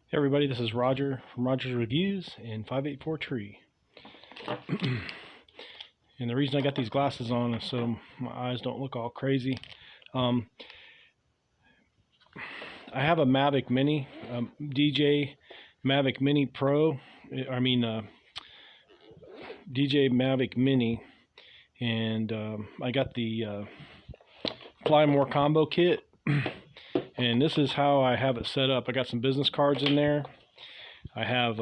Hey everybody, this is Roger from Roger's Reviews in 584 Tree. And the reason I got these glasses on is so my eyes don't look all crazy. I have a Mavic Mini, Dji Mavic Mini Pro. Dji Mavic Mini, and I got the Fly More Combo Kit. And this is how I have it set up. I got some business cards in there. I have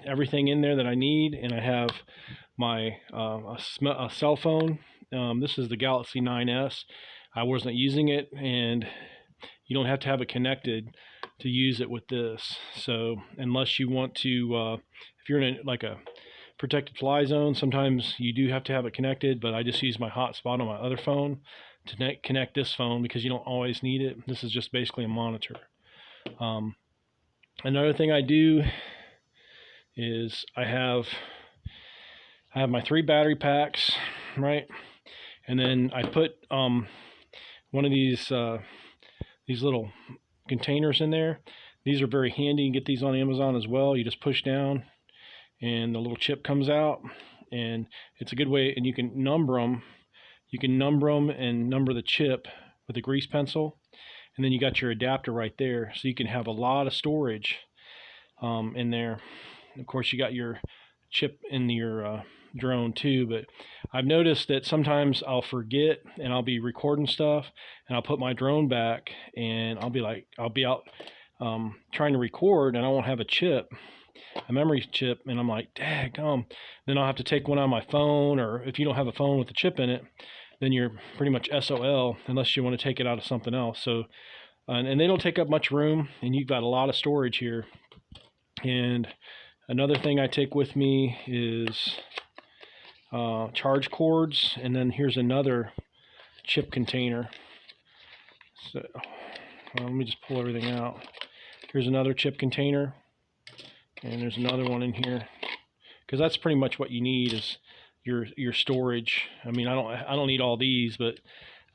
everything in there that I need, and I have my a cell phone. This is the Galaxy 9S. I wasn't using it, and you don't have to have it connected to use it with this. So unless you want to, if you're in like a protected fly zone, sometimes you do have to have it connected, but I just use my hotspot on my other phone to connect this phone because you don't always need it. This is just basically a monitor. Another thing I do is I have my 3 battery packs, right? And then I put one of these little containers in there. These are very handy. You can get these on Amazon as well. You just push down and the little chip comes out, and it's a good way, and you can number them. You can number them and number the chip with a grease pencil, and then you got your adapter right there, so you can have a lot of storage in there. Of course, you got your chip in your drone too, but I've noticed that sometimes I'll forget and I'll be recording stuff and I'll put my drone back and I'll be out trying to record, and I won't have a memory chip, and I'm like, daggum. Then I'll have to take one on my phone, or if you don't have a phone with a chip in it, then you're pretty much SOL unless you want to take it out of something else. So and they don't take up much room, and you've got a lot of storage here. And another thing I take with me is charge cords, and then here's another chip container. So let me just pull everything out. Here's another chip container, and there's another one in here, because that's pretty much what you need is your storage. I mean, I don't need all these, but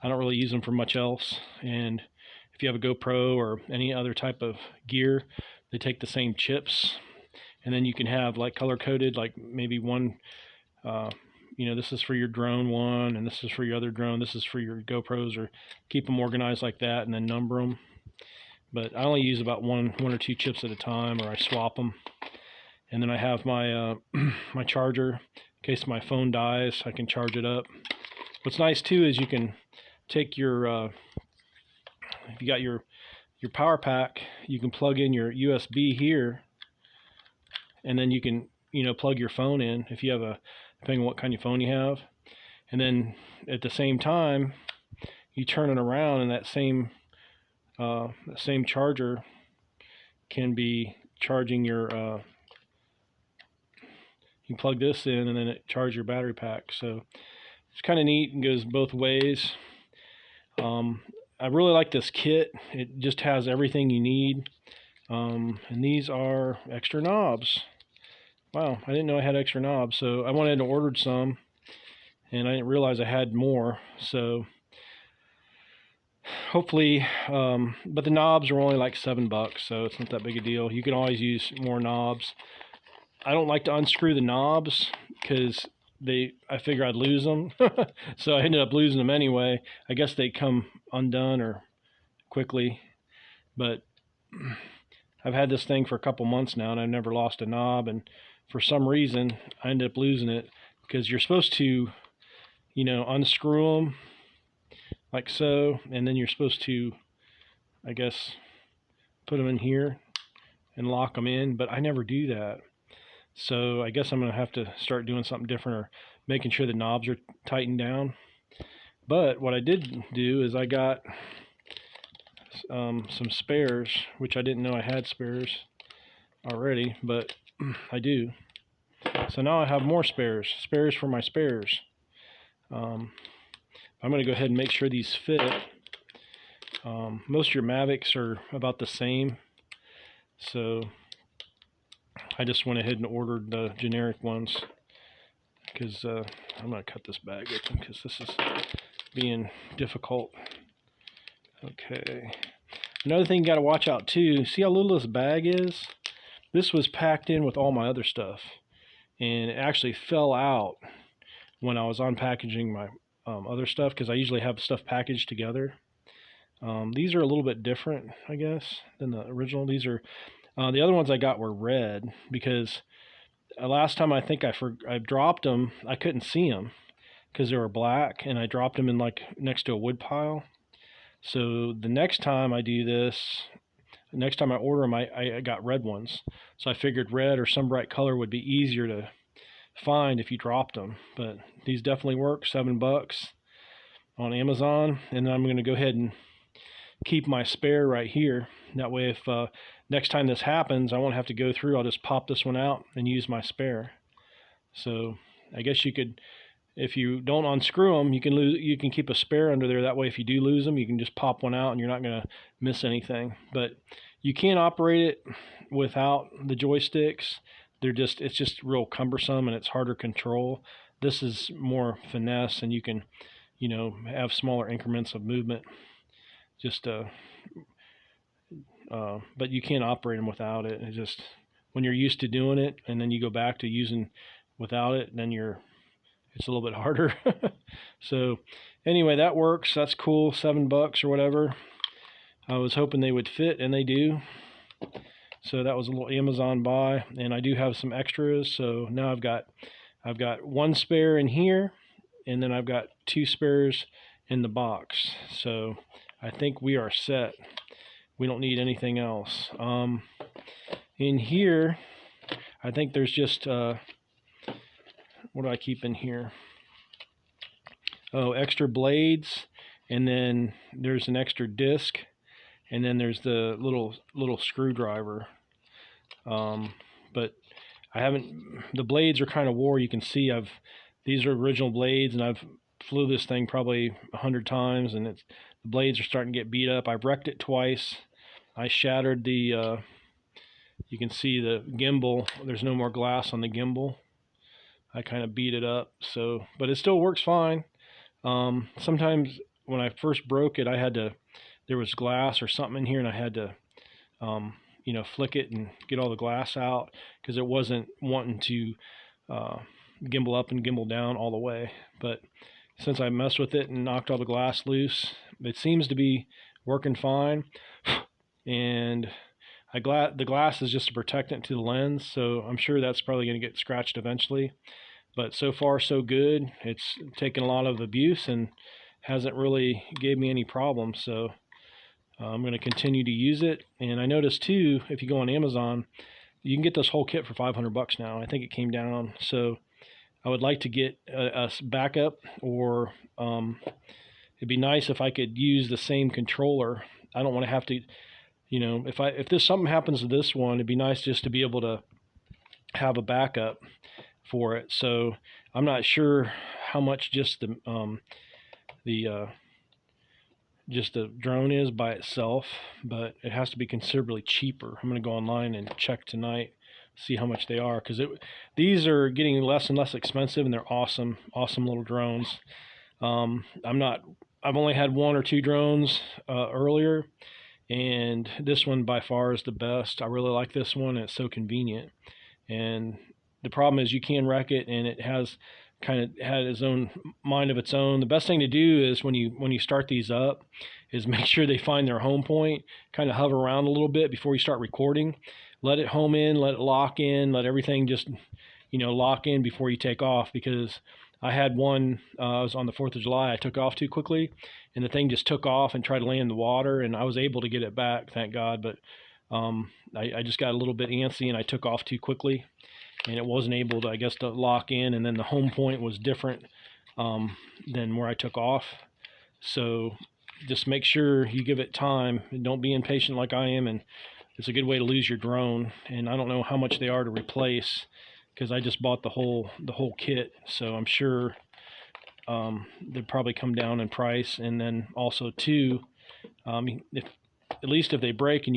I don't really use them for much else. And if you have a GoPro or any other type of gear, they take the same chips, and then you can have like color coded, like maybe one, this is for your drone one, and this is for your other drone, this is for your GoPros, or keep them organized like that, and then number them. But I only use about one or two chips at a time, or I swap them. And then I have my my charger in case my phone dies. I can charge it up. What's nice too is you can take your if you got your power pack, you can plug in your USB here, and then you can plug your phone in if you have depending on what kind of phone you have. And then at the same time, you turn it around, and that same charger can be charging your you can plug this in, and then it charges your battery pack. So it's kind of neat and goes both ways. I really like this kit. It just has everything you need. And these are extra knobs. Wow, I didn't know I had extra knobs. So I went ahead and ordered some, and I didn't realize I had more. So hopefully, but the knobs are only like $7, so it's not that big a deal. You can always use more knobs. I don't like to unscrew the knobs because I figure I'd lose them. So I ended up losing them anyway. I guess they come undone or quickly, but I've had this thing for a couple months now, and I've never lost a knob. And for some reason, I ended up losing it, because you're supposed to, unscrew them like so, and then you're supposed to, I guess, put them in here and lock them in, but I never do that. So I guess I'm going to have to start doing something different, or making sure the knobs are tightened down. But what I did do is I got some spares, which I didn't know I had spares already, but I do. So now I have more spares for my spares. I'm going to go ahead and make sure these fit. Most of your Mavics are about the same, so I just went ahead and ordered the generic ones, because I'm going to cut this bag open because this is being difficult. Okay, Another thing you got to watch out too, see how little this bag is? This was packed in with all my other stuff, and it actually fell out when I was unpackaging my other stuff, because I usually have stuff packaged together. These are a little bit different, I guess, than the original. These are the other ones I got were red, because last time I think I dropped them. I couldn't see them because they were black, and I dropped them in like next to a wood pile. So the next time I do this, next time I order them, I got red ones. So I figured red or some bright color would be easier to find if you dropped them. But these definitely work. $7 on Amazon. And then I'm going to go ahead and keep my spare right here. That way, if next time this happens, I won't have to go through. I'll just pop this one out and use my spare. So I guess you could, if you don't unscrew them, you can keep a spare under there. That way, if you do lose them, you can just pop one out and you're not going to miss anything. But you can't operate it without the joysticks. It's just real cumbersome, and it's harder to control. This is more finesse, and you can, have smaller increments of movement. But you can't operate them without it. It's just when you're used to doing it, and then you go back to using without it, then it's a little bit harder. So anyway, that works. That's cool. $7 or whatever. I was hoping they would fit, and they do. So that was a little Amazon buy, and I do have some extras. So now I've got one spare in here, and then I've got 2 spares in the box. So I think we are set. We don't need anything else. In here, I think there's just what do I keep in here? Oh, extra blades, and then there's an extra disc, and then there's the little screwdriver. But I haven't. The blades are kind of wore. You can see these are original blades, and I've flew this thing probably 100 times, and the blades are starting to get beat up. I've wrecked it twice. I shattered the. You can see the gimbal. There's no more glass on the gimbal. I kind of beat it up, but it still works fine. Sometimes when I first broke it, there was glass or something in here, and I had to, flick it and get all the glass out, because it wasn't wanting to gimbal up and gimbal down all the way. But since I messed with it and knocked all the glass loose, it seems to be working fine. And the glass is just a protectant to the lens, so I'm sure that's probably going to get scratched eventually. But so far, so good. It's taken a lot of abuse and hasn't really gave me any problems. So I'm going to continue to use it. And I noticed too, if you go on Amazon, you can get this whole kit for $500 now. I think it came down. So I would like to get a backup, or it'd be nice if I could use the same controller. I don't want to have to, if something happens to this one, it'd be nice just to be able to have a backup for it. So I'm not sure how much just the drone is by itself, but it has to be considerably cheaper. I'm going to go online and check tonight, see how much they are, because these are getting less and less expensive, and they're awesome little drones. I've only had 1 or 2 drones earlier, and this one by far is the best. I really like this one. It's so convenient, and the problem is you can wreck it, and it has kind of had its own mind of its own. The best thing to do is when you start these up is make sure they find their home point, kind of hover around a little bit before you start recording. Let it home in, let it lock in, let everything just, lock in before you take off, because I had one, I was on the 4th of July, I took off too quickly, and the thing just took off and tried to land in the water, and I was able to get it back, thank God, but I just got a little bit antsy, and I took off too quickly, and it wasn't able to, I guess, to lock in, and then the home point was different than where I took off. So just make sure you give it time, and don't be impatient like I am, and it's a good way to lose your drone. And I don't know how much they are to replace, because I just bought the whole kit, so I'm sure they'd probably come down in price. And then also too, at least if they break and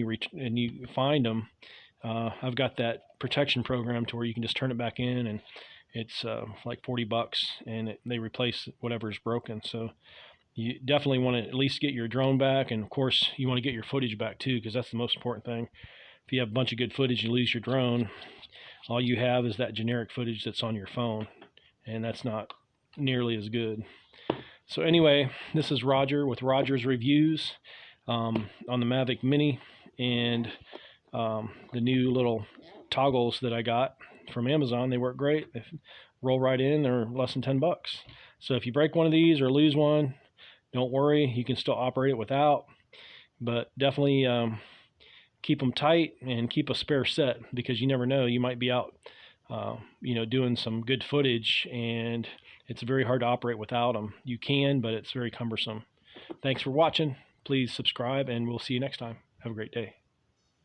you find them, I've got that protection program to where you can just turn it back in, and it's like $40, and they replace whatever's broken. So you definitely want to at least get your drone back, and of course you want to get your footage back too, because that's the most important thing. If you have a bunch of good footage, you lose your drone, all you have is that generic footage that's on your phone, and that's not nearly as good. So anyway, this is Roger with Roger's Reviews on the Mavic Mini, and the new little toggles that I got from Amazon. They work great. They roll right in. They're less than $10. So if you break one of these or lose one, don't worry. You can still operate it without, but definitely keep them tight and keep a spare set, because you never know. You might be out doing some good footage, and it's very hard to operate without them. You can, but it's very cumbersome. Thanks for watching. Please subscribe, and we'll see you next time. Have a great day.